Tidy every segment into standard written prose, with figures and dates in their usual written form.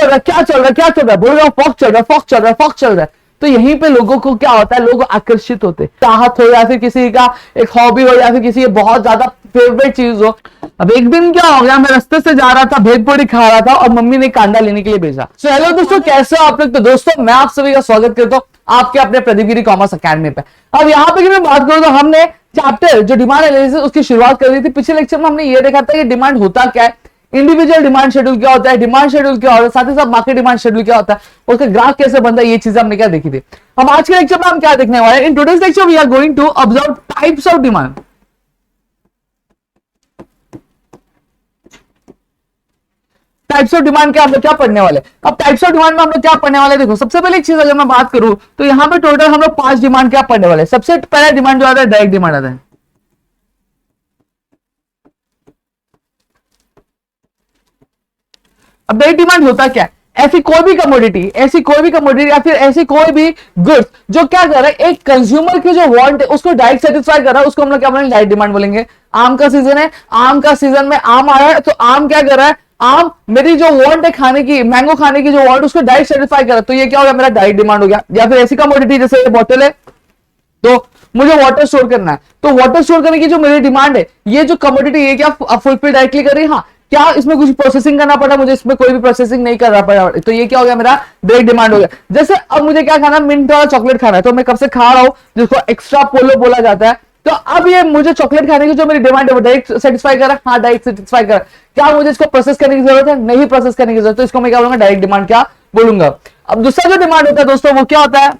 चल रहा है, क्या चल रहा है, क्या चल रहा है, बोल रहा हूँ फॉक चल रहा है, फॉक चल रहा है, फॉक चल रहा है। तो यहीं पे लोगों को क्या होता है, लोग आकर्षित होते, चाहत हो या फिर किसी का एक हॉबी हो या फिर किसी की बहुत ज्यादा फेवरेट चीज हो। अब एक दिन क्या हो गया, मैं रास्ते से जा रहा था, भेलपूरी खा रहा था और मम्मी ने कांदा लेने के लिए भेजा। सो हेलो दोस्तों, कैसे हो आप लोग। तो दोस्तों मैं आप सभी का स्वागत करता हूँ आपके अपने प्रदीप गिरी कॉमर्स अकेडमी पे। अब यहाँ पे मैं बात करूँ तो हमने चैप्टर जो डिमांड एनालिसिस उसकी शुरुआत कर दी थी। पिछले लेक्चर में हमने ये देखा था कि डिमांड होता क्या है, इंडिविजुअल डिमांड शेड्यूल क्या होता है, डिमांड शेड्यूल क्या होता है, साथ ही साथ मार्केट डिमांड शेड्यूल क्या होता है, उसका ग्राफ कैसे बनता है, ये चीजें हमने क्या देखी थी। अब आज के लेक्चर में हम क्या देखने वाले हैं, in today's lecture we are going to observe types of demand. Types of demand के हम लोग क्या पढ़ने वाले। अब टाइप्स ऑफ डिमांड में हम लोग क्या पढ़ने वाले, देखो सबसे पहले एक चीज अगर मैं बात करूं तो यहां पे टोटल हम लोग 5 डिमांड क्या पढ़ने वाले। सबसे पहला डिमांड जो आता है डायरेक्ट डिमांड आता है। अब डायरेक्ट डिमांड होता क्या है, ऐसी कोई भी कमोडिटी या फिर ऐसी कोई भी गुड्स जो क्या कर रहा है, एक कंज्यूमर की जो वांट है उसको डायरेक्ट सेटिस्फाई कर रहा है, उसको हम लोग क्या बोलेंगे, डायरेक्ट डिमांड बोलेंगे। आम का सीजन है, आम का सीजन में आम आया है तो आम क्या कर रहा है, आम मेरी जो वांट है खाने की, मैंगो खाने की जो वांट उसको डायरेक्ट सेटिस्फाई कर रहा है, तो ये क्या हो गया, मेरा डायरेक्ट डिमांड हो गया। या फिर ऐसी कमोडिटी जैसे ये बॉटल है तो मुझे वाटर स्टोर करना है, तो वाटर स्टोर करने की जो मेरी डिमांड है, ये जो कमोडिटी ये क्या फुलफिल डायरेक्टली कर रही है। हाँ, क्या इसमें कुछ प्रोसेसिंग करना पड़ा, मुझे इसमें कोई भी प्रोसेसिंग नहीं करना पड़ा, तो ये क्या हो गया, मेरा डायरेक्ट डिमांड हो गया। जैसे अब मुझे क्या खाना, मिंट वाला चॉकलेट खाना है, तो मैं कब से खा रहा हूं जिसको एक्स्ट्रा पोलो बोला जाता है, तो अब ये मुझे चॉकलेट खाने की जो मेरी डिमांड है वो डायरेक्ट सेटिस्फाई कर रहा है। हाँ, डायरेक्ट सेटिस्फाई कर रहा है। क्या मुझे इसको प्रोसेस करने की जरूरत है, नहीं प्रोसेस करने की जरूरत, तो इसको मैं क्या बोलूंगा, डायरेक्ट डिमांड क्या बोलूंगा। अब दूसरा जो डिमांड होता है दोस्तों वो क्या होता है,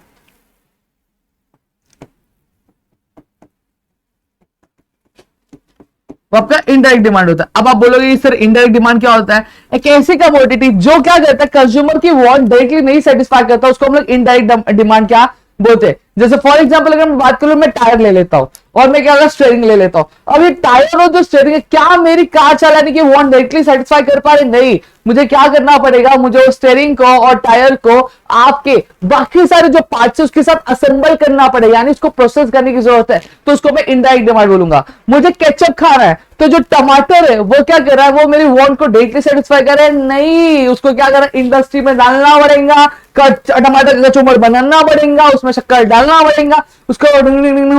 वो आपका इनडायरेक्ट डिमांड होता है। अब आप बोलोगे सर इनडायरेक्ट डिमांड क्या होता है, एक ऐसी कमोडिटी जो क्या करता है, कंज्यूमर की वांट डायरेक्टली नहीं सेटिस्फाई करता, उसको हम लोग इनडायरेक्ट डिमांड क्या बोलते हैं। जैसे फॉर एग्जांपल अगर मैं बात करूं, मैं टायर ले लेता हूं और मैं क्या स्टीयरिंग ले लेता हूं। अब ये टायर और जो स्टीयरिंग है, क्या मेरी कार चलाने की वांट डायरेक्टली सेटिस्फाई कर पा रहे, नहीं। मुझे क्या करना पड़ेगा, मुझे स्टीयरिंग को और टायर को आपके बाकी सारे जो पार्ट्स है उसके साथ असेंबल करना पड़ेगा, यानी उसको प्रोसेस करने की जरूरत है, तो उसको मैं इनडायरेक्ट डिमांड बोलूंगा। मुझे केचप खाना है तो जो टमाटर है वो क्या कर रहा है, वो मेरी वांट को डायरेक्टली सेटिस्फाई कर रहा है, नहीं। उसको क्या कर रहा है, इंडस्ट्री में डालना पड़ेगा, टमाटर का कचुम्बर बनाना पड़ेगा, उसमें शक्कर डालना पड़ेगा, उसको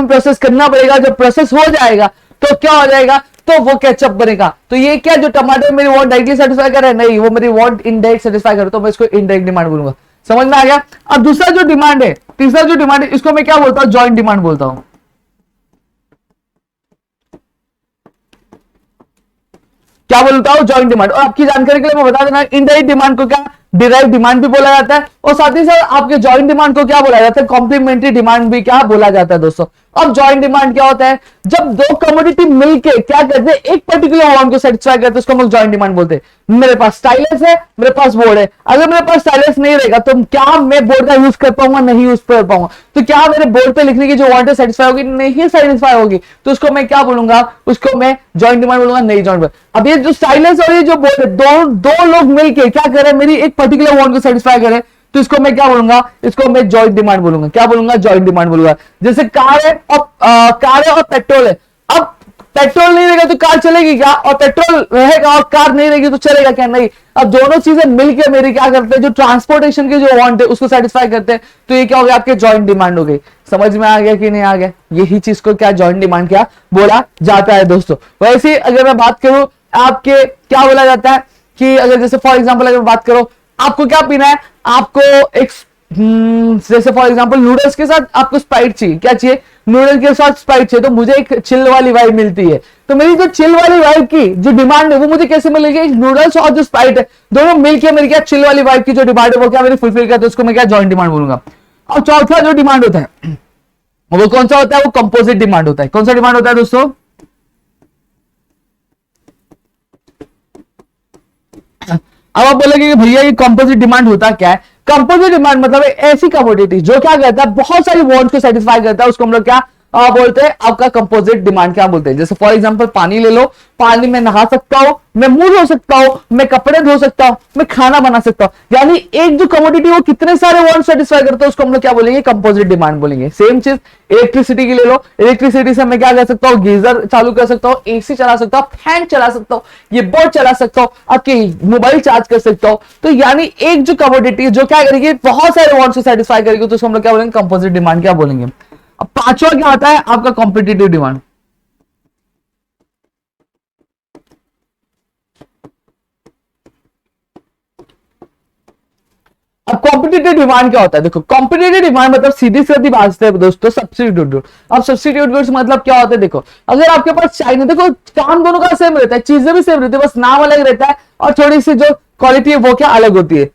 प्रोसेस करना पड़ेगा। जब प्रोसेस हो जाएगा तो क्या हो जाएगा, तो वो केचप बनेगा। तो ये क्या, जो टमाटर मेरी वांट डायरेक्टली सेटिस्फाई कर रहा है, नहीं, वो मेरी वांट इनडायरेक्ट सेटिस्फाई कर रहा है, तो मैं इसको इनडायरेक्ट डिमांड बोलूंगा। समझ में आ गया। अब दूसरा जो डिमांड है, तीसरा जो डिमांड है, इसको मैं क्या बोलता हूं, जॉइंट डिमांड बोलता हूं। क्या बोलता हूं, जॉइंट डिमांड। और आपकी जानकारी के लिए मैं बता देना, इनडायरेक्ट डिमांड को क्या डिराइव डिमांड भी बोला जाता है, और साथ ही साथ आपके जॉइंट डिमांड को क्या बोला जाता है, कॉम्प्लीमेंट्री डिमांड भी क्या बोला जाता है दोस्तों। अब जॉइंट डिमांड क्या होता है, जब दो कमोडिटी मिलके क्या करते हैं, एक पर्टिकुलर वांट को सेटिस्फाई करते हैं, उसको हम लोग जॉइंट डिमांड बोलते हैं। मेरे पास स्टाइलस है, मेरे पास बोर्ड है, अगर मेरे पास स्टाइलस नहीं रहेगा तो क्या मैं बोर्ड का यूज कर पाऊंगा, नहीं यूज कर पाऊंगा। तो क्या मेरे बोर्ड पे लिखने की जो वांट है सेटिस्फाई होगी, नहीं सेटिस्फाई होगी, तो उसको मैं क्या बोलूंगा, उसको मैं जॉइंट डिमांड बोलूंगा, नहीं जॉइंट। अब ये जो स्टाइलस और ये जो बोर्ड है, दो लोग मिलके क्या कर रहे हैं, मेरी एक पर्टिकुलर वांट को सेटिस्फाई करें, तो इसको मैं क्या बोलूंगा, इसको मैं जॉइंट डिमांड बोलूंगा। क्या बोलूंगा, जॉइंट डिमांड बोलूंगा। जैसे कार है और पेट्रोल है। अब पेट्रोल नहीं रहेगा तो कार चलेगी क्या, और पेट्रोल रहेगा और कार नहीं रहेगी तो चलेगा क्या, नहीं। अब दोनों चीजें मिलकर मेरी क्या करते हैं, जो ट्रांसपोर्टेशन की जो वांट है उसको सेटिस्फाई करते हैं, तो ये क्या हो गया, आपके जॉइंट डिमांड हो गई। समझ में आ गया कि नहीं आ गया, यही चीज को क्या जॉइंट डिमांड क्या बोला जाता है दोस्तों। वैसे अगर मैं बात करूं, आपके क्या बोला जाता है कि अगर जैसे फॉर एग्जाम्पल अगर बात करो, आपको क्या पीना है, आपको एक जैसे फॉर एग्जांपल नूडल्स के साथ आपको स्प्राइट चाहिए, क्या चाहिए, नूडल के साथ स्प्राइट चाहिए, तो मुझे एक चिल वाली वाइब मिलती है। तो मेरी जो चिल वाली वाइब की जो डिमांड है वो मुझे कैसे मिलेगी, नूडल्स और जो स्प्राइट है दोनों मिलकर मेरी क्या चिल वाली वाइब की जो डिमांड है वो क्या मेरी फुलफिल करते हैं, उसको मैं क्या जॉइंट डिमांड बोलूंगा। और चौथा जो डिमांड होता है वो कौन सा होता है, वो कंपोजिट डिमांड होता है। कौन सा डिमांड होता है दोस्तों, अब आप बोलेंगे कि भैया ये कंपोजिट डिमांड होता क्या है। कंपोजिट डिमांड मतलब ऐसी कमोडिटी जो क्या करता है, बहुत सारी वांट्स को सेटिस्फाई करता है, उसको हम लोग क्या बोलते हैं आपका कंपोजिट डिमांड क्या बोलते हैं। जैसे फॉर एग्जांपल पानी ले लो, पानी में नहा सकता हूं, मैं मुंह धो सकता हूं, मैं कपड़े धो सकता हूं, मैं खाना बना सकता हूं। यानी एक जो कमोडिटी वो कितने सारे वांट सेटिस्फाई करते हैं उसको हम लोग क्या बोलेंगे, कंपोजिट डिमांड बोलेंगे। सेम चीज इलेक्ट्रिसिटी की ले लो, इलेक्ट्रिसिटी से मैं क्या कर सकता हूँ, गीजर चालू कर सकता हूँ, एसी चला सकता हूँ, फैन चला सकता हूँ, ये बोर्ड चला सकता हूँ, आपके मोबाइल चार्ज कर सकता हूँ। तो यानी एक जो कमोडिटी जो क्या करेगी, बहुत सारे वांट्स को सेटिस्फाई करेगी, तो उसको हम लोग क्या बोलेंगे, कंपोजिट डिमांड क्या बोलेंगे। अब पांचवा क्या आता है आपका, कॉम्पिटिटिव डिमांड। अब कॉम्पिटिटिव डिमांड क्या होता है, देखो कॉम्पिटिटिव डिमांड मतलब सीधी सीधी बात है दोस्तों, सब्स्टिट्यूट गुड्स। अब सब्स्टिट्यूट गुड्स मतलब क्या होता है, देखो अगर आपके पास चाइनीज, देखो काम दोनों का सेम रहता है, चीजें भी सेम रहती है, बस नाम अलग रहता है और थोड़ी सी जो क्वालिटी है वो क्या अलग होती है।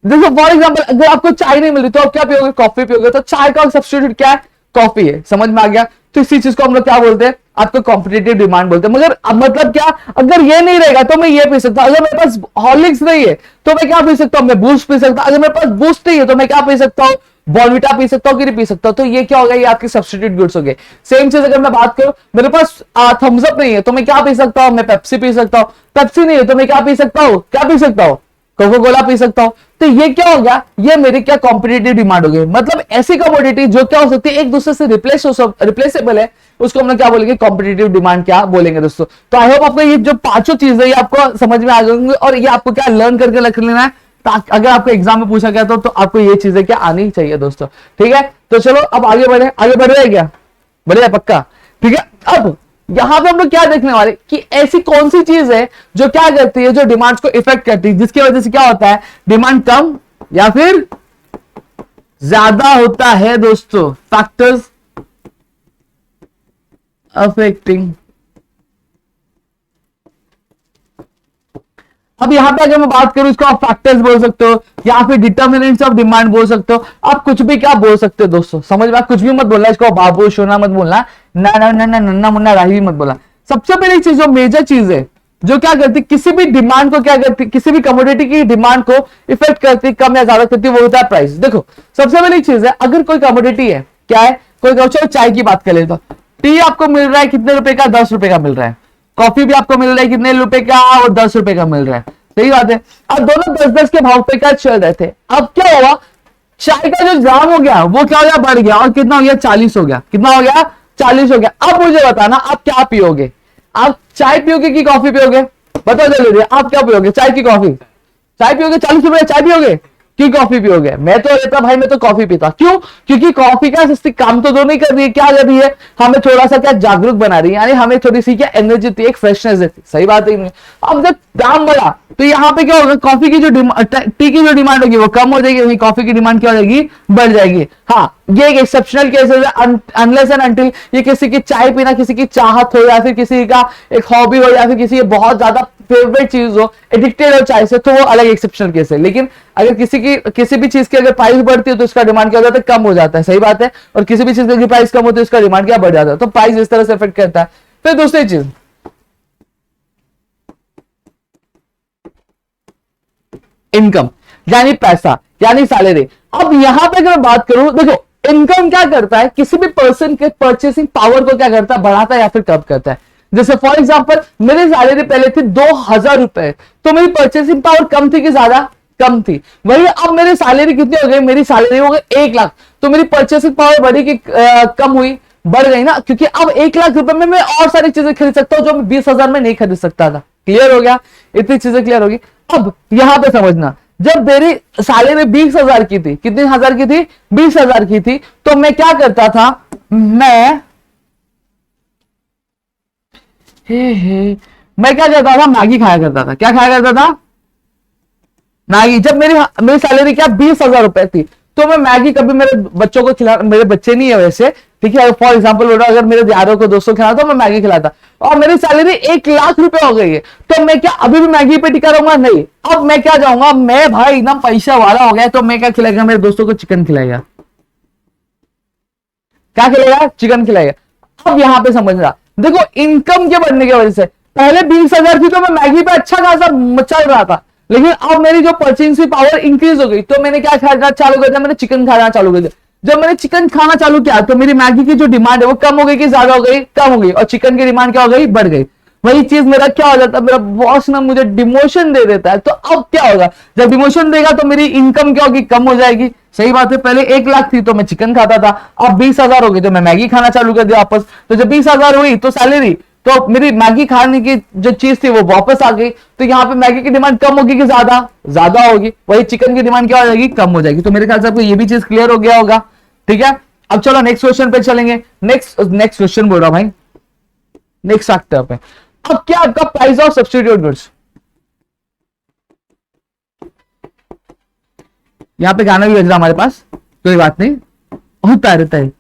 देखो फॉर एग्जाम्पल अगर आपको चाय नहीं मिल रही तो आप क्या पियोगे, कॉफी पियोगे, तो चाय का सब्स्टिट्यूट क्या है, कॉफी है। समझ में आ गया। तो इसी चीज को हम लोग क्या बोलते हैं, आपको कॉम्पिटिटिव डिमांड बोलते हैं। मगर अब मतलब क्या, अगर ये नहीं रहेगा तो मैं ये पी सकता हूं, अगर मेरे पास हॉर्लिक्स नहीं है तो मैं क्या पी सकता हूं, मैं बूस्ट पी सकता हूं, अगर मेरे पास बूस्ट नहीं है तो मैं क्या पी सकता हूं, बॉर्नविटा पी सकता हूं कि नहीं पी सकता हूं। तो ये क्या हो गया, ये आपके सब्स्टिट्यूट गुड्स हो गए। सेम चीज अगर मैं बात करूं, मेरे पास थम्स अप नहीं है तो मैं क्या पी सकता हूं, मैं पेप्सी पी सकता हूं, पेप्सी नहीं है तो मैं क्या पी सकता हूं, क्या पी सकता हूं, कोको कोला पी सकता हूं। तो ये क्या हो गया, ये मेरी क्या कॉम्पिटिटिव डिमांड हो गई। मतलब ऐसी कमोडिटी जो क्या हो सकती है, एक दूसरे से रिप्लेसेबल है, उसको हम लोग क्या बोलेंगे, कॉम्पिटिटिव डिमांड क्या बोलेंगे दोस्तों। तो आई होप आपको ये जो पांचों चीजें ये आपको समझ में आ जाएंगे और ये आपको क्या लर्न करके रख लेना है, ताकि अगर आपको एग्जाम में पूछा गया तो आपको ये चीजें क्या आनी चाहिए दोस्तों। ठीक है, तो चलो अब आगे बढ़े, आगे बढ़ रहे हैं क्या, बढ़िया पक्का। ठीक है, अब यहां पे हम लोग क्या देखने वाले कि ऐसी कौन सी चीज है जो क्या करती है, जो डिमांड्स को इफेक्ट करती है, जिसकी वजह से क्या होता है, डिमांड कम या फिर ज्यादा होता है दोस्तों। Factors affecting. अब यहां पे अगर मैं बात करूं, इसको आप फैक्टर्स बोल सकते हो या फिर डिटर्मिनेंट्स ऑफ डिमांड बोल सकते हो, आप कुछ भी क्या बोल सकते हो दोस्तों। समझ में, कुछ भी मत बोलना इसको, बाबू सोना मत बोलना, ना ना ना ना नन्ना मुन्ना राही मत बोलना। सबसे पहली चीज जो मेजर चीज है जो क्या करती, किसी भी डिमांड को क्या करती, किसी भी कमोडिटी की डिमांड को इफेक्ट करती, कम या ज्यादा करती, वो होता है प्राइस। देखो सबसे पहली चीज है, अगर कोई कमोडिटी है, क्या है, कोई चलो चाय की बात कर लेते, टी आपको मिल रहा है कितने रुपए का, 10 रुपए का मिल रहा है। कॉफी भी आपको मिल रहा है कितने रुपए का, और 10 रुपए का मिल रहा है। सही बात है। अब दोनों 10-10 के भाव पे क्या चल रहे थे। अब क्या हुआ, चाय का जो दाम हो गया वो क्या हो गया, बढ़ गया, और कितना हो गया, 40 हो गया। कितना हो गया, 40 हो गया। अब मुझे बताना आप क्या पियोगे, आप चाय पियोगे कि कॉफी पियोगे, बताओ जल्दी, आप क्या पियोगे, चाय की कॉफी। चाय पियोगे, 40 रुपए चाय पियोगे कि कॉफी पियोगे। मैं तो लेता भाई, मैं तो कॉफी पीता। क्यों, क्योंकि कॉफी क्या सस्ती काम तो दो नहीं कर रही है, क्या कर रही है, हमें थोड़ा सा क्या जागरूक बना रही है, यानी हमें थोड़ी सी क्या एनर्जी देती है, एक फ्रेशनेस देती है। सही बात है। अब जब दाम बढ़ा तो यहाँ पे क्या होगा, कॉफी की जो टी की जो डिमांड होगी वो कम हो जाएगी, वहीं कॉफी की डिमांड क्या हो जाएगी, बढ़ जाएगी। हाँ, ये एक एक्सेप्शनल केस है, अनलेस एंड अनटिल ये किसी की चाय पीना किसी की चाहत हो, या फिर किसी का एक हॉबी हो, या फिर किसी की बहुत ज्यादा फेवरेट चीज हो, एडिक्टेड हो चाय से, तो वो अलग एक्सेप्शनल केस है। लेकिन अगर किसी भी चीज की अगर प्राइस बढ़ती है तो उसका डिमांड क्या हो जाता है, कम हो जाता है। सही बात है। और किसी भी चीज की प्राइस कम होती है उसका डिमांड क्या बढ़ जाता है। तो प्राइस इस तरह से इफेक्ट करता है। फिर दूसरी चीज, इनकम, यानी पैसा, यानी सैलरी। अब यहां पे अगर मैं बात करूं, देखो इनकम क्या करता है, किसी भी पर्सन के परचेसिंग पावर को क्या करता है, बढ़ाता है या फिर कम करता है। जैसे फॉर एग्जांपल मेरी सैलरी पहले थी 2000 रुपए, तो मेरी परचेसिंग पावर कम थी कि ज्यादा, कम थी। वही अब मेरी सैलरी कितनी हो गई, मेरी सैलरी हो गई 1 लाख, तो मेरी परचेसिंग पावर बढ़ी कि कम हुई, बढ़ गई ना, क्योंकि अब 1 लाख रुपए में मैं और सारी चीजें खरीद सकता हूं जो मैं 20,000 में नहीं खरीद सकता था। क्लियर हो गया, इतनी चीजें क्लियर होगी। अब यहां पे समझना, जब मेरी सैलरी 20,000 की थी, कितनी हजार की थी, 20,000 की थी, तो मैं क्या करता था, मैं क्या करता था, मैगी खाया करता था। क्या खाया करता था, मैगी। जब मेरी सैलरी क्या 20,000 रुपए थी, तो मैं मैगी कभी मेरे बच्चों को खिला, मेरे बच्चे नहीं है वैसे, ठीक है, फॉर एग्जांपल बोल रहा हूं, अगर मेरे यारों को दोस्तों खिलाता तो मैं मैगी खिलाता। और मेरी सैलरी 1 लाख रुपए हो गई है, तो मैं क्या अभी भी मैगी पे टिका रहूंगा, नहीं। अब मैं क्या जाऊंगा, मैं भाई एकदम पैसा वाला हो गया, तो मैं क्या खिलाएगा, मेरे दोस्तों को चिकन खिलाएगा। क्या खिलाएगा, चिकन खिलाएगा। अब यहां पे समझना, देखो इनकम के बढ़ने की वजह से, पहले 20,000 थी तो मैं मैगी पे अच्छा खासा चल रहा था, लेकिन अब मेरी जो परचेसिंग पावर इंक्रीज हो गई, तो मैंने क्या खाना चालू कर दिया, मैंने चिकन खाना चालू कर दिया। जब मैंने चिकन खाना चालू किया तो मेरी मैगी की जो डिमांड है वो कम हो गई कि ज्यादा हो गई? कम हो गई। और चिकन की डिमांड क्या हो गई? बढ़ गई। वही चीज मेरा क्या हो जाता है, मेरा बॉस ना मुझे डिमोशन दे देता है। तो अब क्या होगा, जब डिमोशन देगा तो मेरी इनकम क्या होगी? कम हो जाएगी। सही बात है, पहले 1 लाख थी तो मैं चिकन खाता था, अब 20,000 हो गई तो मैं मैगी खाना चालू कर दिया वापस। तो जब 20,000 हुई तो सैलरी, तो मेरी मैगी खाने की जो चीज थी वो वापस आ गई। तो यहाँ पे मैगी की डिमांड कम होगी कि ज्यादा? ज्यादा होगी। वही चिकन की डिमांड क्या हो जाएगी? कम हो जाएगी। तो मेरे ख्याल से आपको ये भी चीज क्लियर हो गया होगा। ठीक है, अब चलो नेक्स्ट क्वेश्चन पे चलेंगे। नेक्स्ट क्वेश्चन बोल रहा हूं भाई, नेक्स्ट फैक्टर पे। अब क्या आपका प्राइस ऑफ सब्स्टिट्यूट गुड्स, यहां पे गाना भी बज रहा हमारे पास, कोई बात नहीं, होता रहता है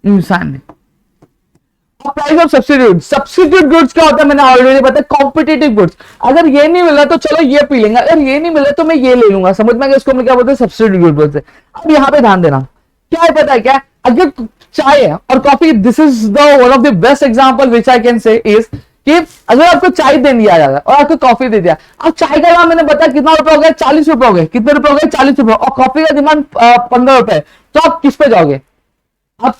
इंसान में। प्राइस ऑफ सब्स्टिट्यूट गुड्स क्या होता है मैंने ऑलरेडी बताया, कॉम्पिटिटिव गुड्स। अगर ये नहीं मिला तो चलो ये पी लेंगे, अगर ये नहीं मिला तो मैं ये ले लूंगा। समझ में आ गया? इसको हम क्या बोलते हैं? सब्स्टिट्यूट गुड्स बोलते हैं। अब यहां पे ध्यान देना, क्या है पता है क्या? अगर चाय है और coffee, this is the one of the best example which I can say is कि अगर आपको चाय दे दिया जाएगा और आपको कॉफी दे दिया, अब चाय का दाम मैंने बताया कितना रुपए हो गए? 40 रुपए हो गए। कितने रुपए हो गए? 40 रुपए। और कॉफी का डिमांड 15 रुपए। तो आप किस पे जाओगे? आप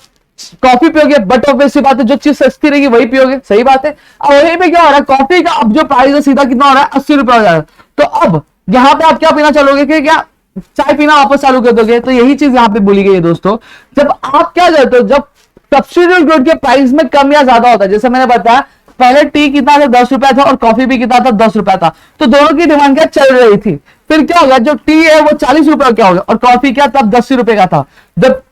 कॉफी पियोगे, बट ऑब्वियस सी बात है जो चीज सस्ती रहेगी वही पियोगे। सही बात है। अब वहीं पे क्या हो रहा है, कॉफी का अब जो प्राइस है सीधा कितना हो रहा है? 80 रुपए हो जा रहा है। तो अब यहां पे आप क्या पीना चलोगे कि क्या चाय पीना वापस चालू कर दोगे? तो यही चीज यहां पे बोली गई है दोस्तों। जब आप क्या करते हो, जब सब्स्टिट्यूट गुड के प्राइस में कम या ज्यादा होता है, जैसे मैंने बताया पहले टी कितना था? 10 रुपया था और कॉफी भी कितना था? 10 रुपया था। तो दोनों की डिमांड क्या चल रही थी? फिर क्या हो गया, जो टी है वो 40 रुपए क्या हो गया और कॉफी क्या तब 10 रुपए का था। जब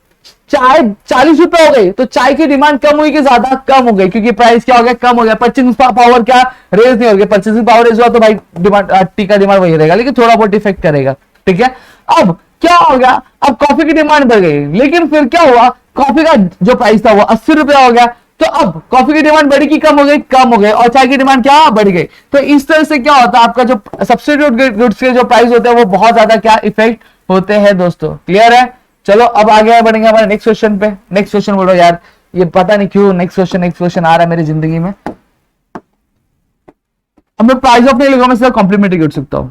चाय 40 रुपए हो गई तो चाय की डिमांड कम हुई कि ज्यादा? कम हो गई, क्योंकि प्राइस क्या हो गया? कम हो गया। परचेसिंग पावर क्या रेज नहीं हो गया? परचेसिंग पावर रेज हुआ तो भाई डिमांड, टी का डिमांड वही रहेगा, लेकिन थोड़ा बहुत इफेक्ट करेगा। ठीक है, अब क्या हो गया, अब कॉफी की डिमांड बढ़ गई, लेकिन फिर क्या हुआ, कॉफी का जो प्राइस था वो 80 रुपया हो गया। तो अब कॉफी की डिमांड बढ़ी कि कम हो गई? कम हो गई। और चाय की डिमांड क्या बढ़ गई। तो इस तरह से क्या होता है, आपका जो सब्स्टिट्यूट गुड्स के जो प्राइस होते हैं वो बहुत ज्यादा क्या इफेक्ट होते हैं दोस्तों। क्लियर है? चलो अब आगे बढ़ेंगे हमारे नेक्स्ट क्वेश्चन पे। नेक्स्ट क्वेश्चन बोलो यार, ये पता नहीं क्यों नेक्स्ट क्वेश्चन आ रहा है मेरी जिंदगी में। अब मैं प्राइस ऑफ नहीं लिखूंगा, मैं सिर्फ कॉम्प्लीमेंट्री गुड सकता हूं।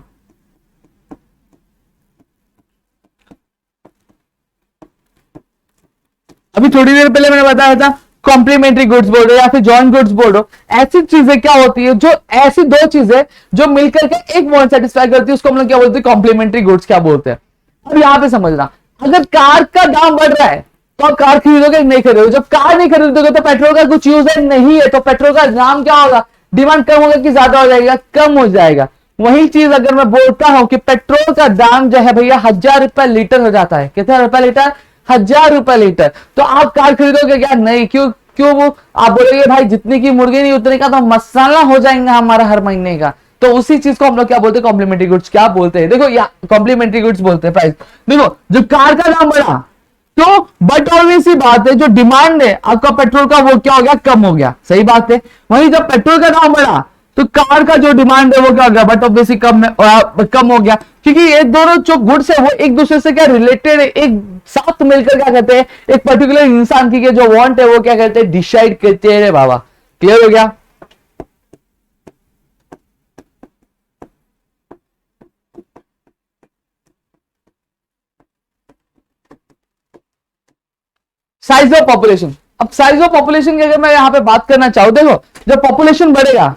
अभी थोड़ी देर पहले मैंने बताया था कॉम्प्लीमेंट्री गुड्स बोल रहे या फिर जॉइंट गुड्स बोल रहे। ऐसी चीजें क्या होती है, जो ऐसी दो चीजें जो मिलकर के एक वांट सेटिस्फाई करती है, उसको हम लोग क्या बोलते हैं? कॉम्प्लीमेंट्री गुड्स क्या बोलते हैं। अब यहां पे समझना, अगर कार का दाम बढ़ रहा है तो आप कार खरीदोगे? नहीं खरीदोगे। जब कार नहीं खरीदोगे तो पेट्रोल का कुछ यूज है नहीं है, तो पेट्रोल का दाम क्या होगा? डिमांड कम होगा कि ज्यादा हो जाएगा? कम हो जाएगा। वही चीज अगर मैं बोलता हूं कि पेट्रोल का दाम जो है भैया 1000 रुपए लीटर हो जाता है। कितना रुपए लीटर? 1000 रुपए लीटर। तो आप कार खरीदोगे क्या? नहीं। क्यों? क्यों? वो आप बोलोगे भाई जितनी की मुर्गी नहीं उतने का तो मसाला हो जाएगा हमारा हर महीने का। तो उसी चीज को हम लोग क्या बोलते हैं? कॉम्प्लीमेंट्री गुड्स क्या बोलते हैं। देखो या कॉम्प्लीमेंट्री गुड्स बोलते हैं प्राइस। देखो जब कार का दाम बढ़ा तो बट ऑब्वियस सी बात है जो डिमांड है आपका पेट्रोल का वो क्या हो गया? कम हो गया। सही बात है। वहीं जब पेट्रोल का दाम बढ़ा तो कार का जो डिमांड है वो क्या हो गया? बट ऑब्वियसली कम हो गया, क्योंकि ये दोनों जो गुड्स है वो एक दूसरे से क्या रिलेटेड है, एक साथ मिलकर क्या कहते हैं एक पर्टिकुलर इंसान की जो वांट है वो क्या कहते हैं? डिसाइड करते हैं। बाबा क्लियर हो गया? Size of population. अब साइज ऑफ पॉपुलेशन की अगर मैं यहां पे बात करना चाहूं, देखो जब पॉपुलेशन बढ़ेगा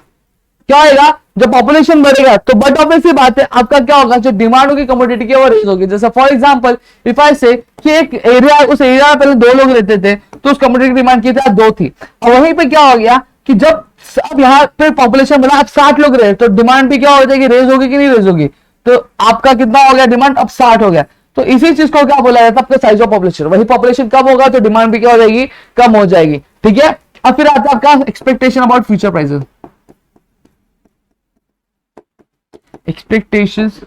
क्या होगा? जब पॉपुलेशन बढ़ेगा तो बट ऑब्वियसली बात है आपका क्या होगा? जो डिमांड होगी कमोडिटी की वो रेज होगी। जैसे फॉर एग्जांपल इफ आई से कि एक एरिया, उस एरिया में पहले 2 लोग रहते थे तो उस कमोडिटी की डिमांड की 2 थी। और वहीं पे क्या हो गया कि जब अब यहाँ पे पॉपुलेशन बढ़ा, अब 60 लोग रहे तो डिमांड भी क्या हो जाएगी? रेज होगी कि नहीं रेज होगी? तो आपका कितना हो गया डिमांड? अब 60 हो गया। तो इसी चीज को क्या बोला जाता है? आपका साइज ऑफ पॉपुलेशन। वही पॉपुलेशन कम होगा तो डिमांड भी क्या हो जाएगी? कम हो जाएगी। ठीक है, अब फिर आता है आपका expectation about future prices. Expectations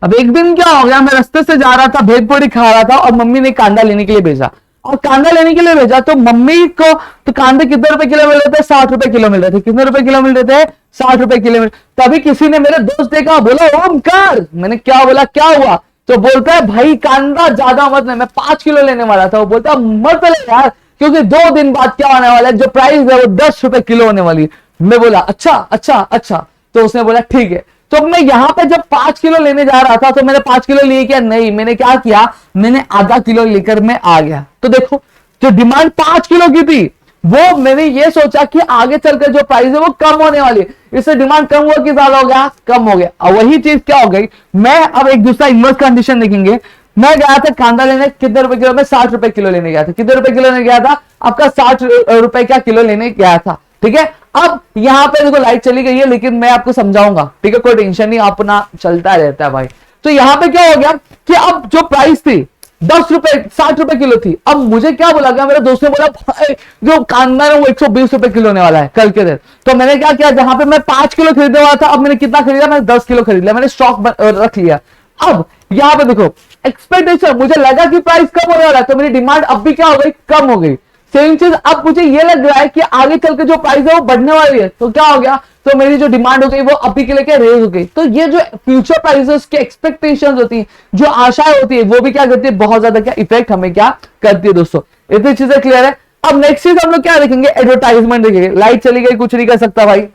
अब एक दिन क्या हो गया, मैं रास्ते से जा रहा था, भेलपूरी खा रहा था और मम्मी ने कांदा लेने के लिए भेजा। और कांदा लेने के लिए भेजा तो मम्मी को तो कांदे कितने रुपए किलो मिल रहे थे? 60 रुपए किलो मिल रहे थे। कितने रुपए किलो मिल रहे थे? 60 रुपए किलो मिल। तभी किसी ने मेरे दोस्त देखा, बोला ओमकार। मैंने क्या बोला? क्या हुआ? तो बोलता है भाई कांदा ज्यादा मत ले, मैं 5 किलो लेने वाला था। वो बोलता मत ले यार, क्योंकि 2 दिन बाद क्या होने वाला है, जो प्राइस है वो 10 रुपए किलो होने वाली है। मैं बोला अच्छा अच्छा अच्छा। तो उसने बोला ठीक है। तो मैं यहां पे जब 5 किलो लेने जा रहा था तो मैंने 5 किलो लिए क्या? नहीं, मैंने क्या किया, मैंने आधा किलो लेकर मैं आ गया। तो देखो जो डिमांड 5 किलो की थी वो मैंने ये सोचा कि आगे चलकर जो प्राइस है वो कम होने वाली है, इससे डिमांड कम हुआ कि ज्यादा हो गया? कम हो गया। और वही चीज क्या हो गई, मैं अब एक दूसरा इन्वर्स कंडीशन देखेंगे। मैं गया था कांदा लेने, कितने रुपए किलो में? 60 रुपए किलो लेने गया था। कितने रुपए किलो लेने गया था? आपका 60 रुपए का किलो लेने गया था, ठीक है। अब यहां पे देखो लाइट चली गई है, लेकिन मैं आपको समझाऊंगा, ठीक है, कोई टेंशन नहीं, अपना चलता रहता है भाई। तो यहां पे क्या हो गया कि अब जो प्राइस थी 10 रुपए 60 रुपए किलो थी, अब मुझे क्या बोला गया, मेरे दोस्त ने बोला भाई जो कांदा है वो 120 रुपए किलो होने वाला है कल के दिन। तो मैंने क्या किया, जहां पे मैं 5 किलो खरीदने वाला था, अब मैंने कितना खरीदा? मैंने 10 किलो खरीद लिया, मैंने स्टॉक रख लिया। अब यहां पे देखो एक्सपेक्टेशन, मुझे लगा कि प्राइस कम होने वाला है, तो मेरी डिमांड अब भी क्या हो गई? कम हो गई। सेम चीज अब मुझे ये लग रहा है कि आगे चल के जो प्राइस है वो बढ़ने वाली है, तो क्या हो गया, तो मेरी जो डिमांड हो गई वो अभी के लिए रेज हो गई। तो ये जो फ्यूचर प्राइसेस की एक्सपेक्टेशंस होती है, जो आशाएं होती है, वो भी क्या करती है, बहुत ज्यादा क्या इफेक्ट हमें क्या करती है दोस्तों। इतनी चीजें क्लियर है। अब नेक्स्ट चीज हम लोग क्या देखेंगे, एडवर्टाइजमेंट देखेंगे। लाइट चली गई, कुछ नहीं कर सकता भाई,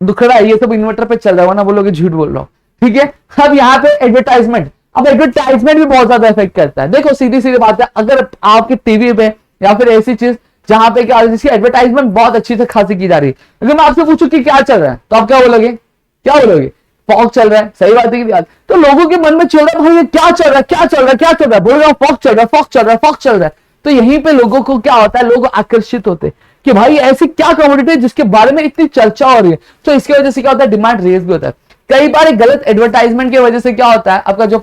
दुख रहा है, ये सब इन्वर्टर पे चल रहा है ना, बोलोगे झूठ बोल रहा हूं, ठीक है। अब यहाँ पे एडवर्टाइजमेंट, अब एडवर्टाइजमेंट भी बहुत ज्यादा इफेक्ट करता है। देखो सीधी सीधी बात है, अगर आपके टीवी पे या फिर ऐसी चीज जहां पे क्या जिसकी एडवर्टाइजमेंट बहुत अच्छी से खासी की जा रही है, अगर मैं आपसे पूछूं कि क्या चल रहा है, तो आप क्या बोलोगे? क्या बोलोगे? फॉग चल रहा है, सही बात है कि तो लोगों के मन में चल रहा है भाई ये क्या चल रहा है, क्या चल रहा है, क्या चल रहा है, बोल रहा हूं फॉग चल रहा है, फॉग चल रहा है, फॉग चल रहा है। तो यहीं पे लोगों को क्या होता है, लोग आकर्षित होते हैं कि भाई ऐसी क्या कमोडिटी है जिसके बारे में इतनी चर्चा हो रही है। तो इसकी वजह से क्या होता है, डिमांड रेज भी होता है। कई बार एक गलत एडवर्टाइजमेंट की वजह से क्या होता है, आपका जो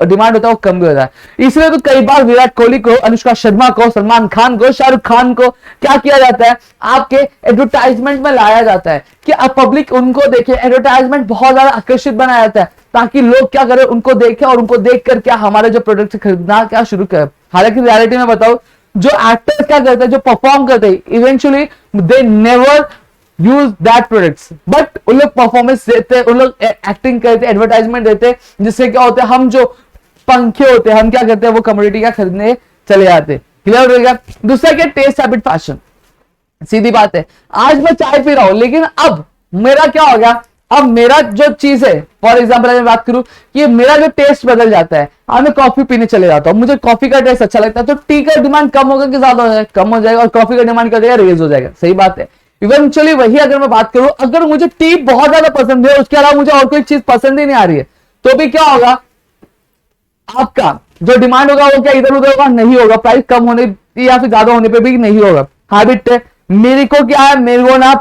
डिमांड होता है वो कम भी होता है। इसलिए तो कई बार विराट कोहली को, अनुष्का शर्मा को, सलमान खान को, शाहरुख खान को क्या किया जाता है, आपके एडवर्टाइजमेंट में लाया जाता है कि अब पब्लिक उनको देखे। एडवर्टाइजमेंट बहुत ज्यादा आकर्षित बनाया जाता है ताकि लोग क्या करें, उनको देखें और उनको देखकर क्या हमारे जो प्रोडक्ट खरीदना क्या शुरू करें। हालांकि रियलिटी में बताओ, जो एक्टर्स क्या करते हैं, जो परफॉर्म करते हैं, eventually they never use that products, but उन लोग परफॉर्मेंस देते, उन लोग एक्टिंग करते, एडवर्टाइजमेंट देते, जिससे क्या होता है, हम जो पंखे होते हैं, हम क्या करते हैं, वो कमोडिटी क्या खरीदने चले जाते हैं। क्लियर हो गया। दूसरा क्या, टेस्ट हैबिट फैशन। सीधी बात है, आज मैं चाय पी रहा हूं, लेकिन अब मेरा क्या हो गया, अब मेरा जो चीज है, फॉर एग्जाम्पल अगर बात करूं कि मेरा जो टेस्ट बदल जाता है, आज मैं कॉफी पीने चले जाता हूं, मुझे कॉफी का टेस्ट अच्छा लगता है, तो टी का डिमांड कम होगा कि ज्यादा हो जाएगा? कम हो जाएगा, और कॉफी का डिमांड क्या हो जाएगा, रेज हो जाएगा। सही बात है। इवेंचुअली वही अगर मैं बात करूं, अगर मुझे टी बहुत ज्यादा पसंद है, उसके अलावा मुझे और कोई चीज पसंद ही नहीं आ रही है, तो भी क्या होगा, आपका जो डिमांड होगा वो क्या इधर उधर होगा, नहीं होगा, प्राइस कम होने या फिर ज्यादा होने पे भी नहीं होगा। हैबिट है, मेरे को क्या है, मेरे को ना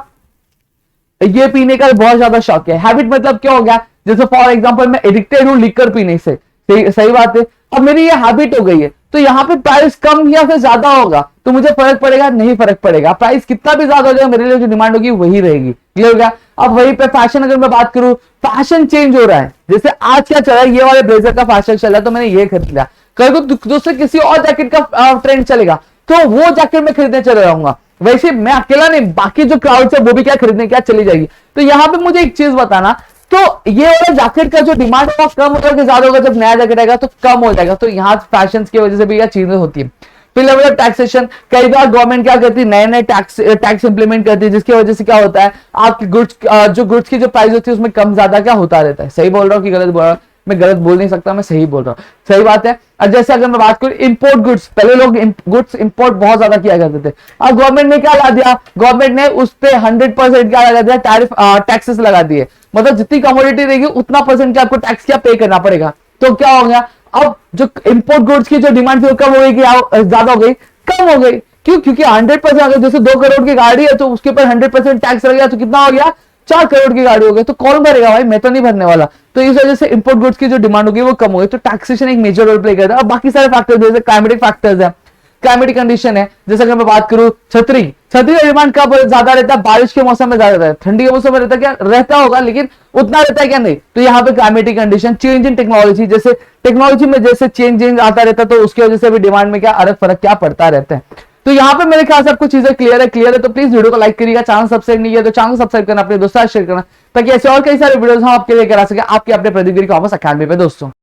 ये पीने का बहुत ज्यादा शौक है। हैबिट मतलब क्या हो गया, जैसे फॉर एग्जांपल मैं एडिक्टेड हूं लिकर पीने से, सही बात है। अब मेरी ये हैबिट हो गई है, तो यहाँ पे प्राइस कम या फिर ज्यादा होगा तो मुझे फर्क पड़ेगा? नहीं फर्क पड़ेगा। प्राइस कितना भी ज्यादा हो जाएगा, मेरे लिए जो डिमांड होगी वही रहेगी। क्लियर हो गया। अब वहीं पे फैशन अगर मैं बात करूं, फैशन चेंज हो रहा है। जैसे आज क्या चल रहा है, ये वाले ब्लेजर का फैशन चल रहा है तो मैंने ये खरीद लिया, कल को दूसरे किसी और जैकेट का ट्रेंड चलेगा तो वो जैकेट में खरीदने चले जाऊंगा। वैसे मैं अकेला नहीं, बाकी जो क्राउड है वो भी क्या खरीदने क्या चली जाएगी। तो यहाँ पे मुझे एक चीज बताना, तो ये वाला जैकेट का जो डिमांड है वो कम होगा कि ज्यादा होगा? जब नया जैकेट आएगा तो कम हो जाएगा। तो यहाँ फैशन की वजह से भी यह चीजें होती है। फिर लेवल टैक्सेशन, कई बार गवर्नमेंट क्या करती है, नए नए टैक्स इंप्लीमेंट करती है, जिसकी वजह से क्या होता है, आपकी गुड्स जो गुड्स की जो प्राइस होती है उसमें कम ज्यादा क्या होता रहता है। सही बोल रहा हूँ कि गलत बोल रहा हूँ? मैं गलत बोल नहीं सकता, मैं सही बोल रहा हूँ, सही बात है। और जैसे अगर मैं बात करूं इंपोर्ट गुड्स, पहले लोग गुड्स इंपोर्ट बहुत ज्यादा किया करते थे, अब गवर्नमेंट ने क्या ला दिया, गवर्नमेंट ने उस पे 100% क्या लगा दिया, टैरिफ टैक्सेस लगा दिए। मतलब जितनी कमोडिटी रहेगी उतना परसेंट क्या आपको टैक्स क्या पे करना पड़ेगा। तो क्या हो गया, अब जो इंपोर्ट गुड्स की जो डिमांड थी वो कम हो गई कि ज्यादा हो गई? कम हो गई। क्यों? क्योंकि 100%, अगर जैसे 2 करोड़ की गाड़ी है तो उसके ऊपर 100% टैक्स लग गया तो कितना हो गया, 4 करोड़ की गाड़ी हो गई। तो कौन भरेगा भाई, मैं तो नहीं भरने वाला। तो इस वजह से इंपोर्ट गुड्स की जो डिमांड होगी वो कम हो गई। तो टैक्सेशन एक मेजर रोल प्ले करता है। और बाकी सारे फैक्टर्स जैसे क्लाइमेटिक फैक्टर्स है, क्लाइमेटिक कंडीशन है। जैसे अगर मैं बात करूं छतरी का डिमांड कब ज्यादा रहता है, बारिश के मौसम में ज्यादा रहता है, ठंडी के मौसम में रहता है क्या, रहता होगा लेकिन उतना रहता है क्या, नहीं। तो यहाँ पे climatic condition, change in technology, जैसे टेक्नोलॉजी में जैसे चेंज आता रहता है तो उसकी वजह से भी डिमांड में क्या अलग फर्क क्या पड़ता रहता है। तो यहाँ पे मेरे ख्याल से आपको चीजें क्लियर है तो प्लीज वीडियो को लाइक करिएगा। चैनल सब्सक्राइब नहीं है तो चैनल सब्सक्राइब करना, अपने दोस्तों शेयर करना, ताकि ऐसे और कई सारे वीडियोस हम आपके लेकर आ सके आपके अपने प्रदीप गिरी कॉमर्स अकेडमी पे दोस्तों।